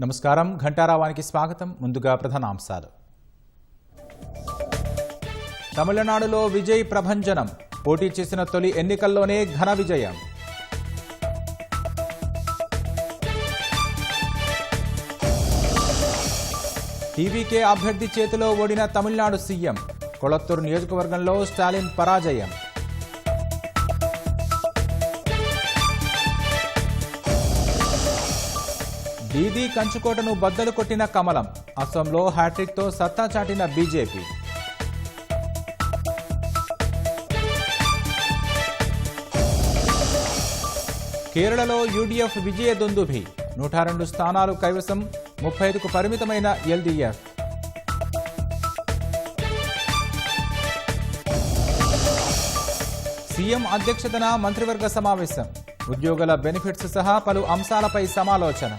నమస్కారం ఘంటారావానికి స్వాగతం. ముందుగా ప్రధానాంశాలు. తమిళనాడులో విజయ్ ప్రభంజనం. పోటీ చేసిన తొలి ఎన్నికల్లోనే ఘన విజయం. టీవీకే అభ్యర్థి చేతిలో ఓడిన తమిళనాడు సీఎం. కొళత్తూరు నియోజకవర్గంలో స్టాలిన్ పరాజయం. దీదీ కంచుకోటను బద్దలు కొట్టిన కమలం. అసోంలో హ్యాట్రిక్తో సత్తా చాటిన బీజేపీ. కేరళలో యూడీఎఫ్ విజయ దుందుభి. 102 స్థానాలు కైవసం. 35కు పరిమితమైన ఎల్డీఎఫ్. సీఎం అధ్యక్షతన మంత్రివర్గ సమావేశం. ఉద్యోగుల బెనిఫిట్స్ సహా పలు అంశాలపై సమాలోచన.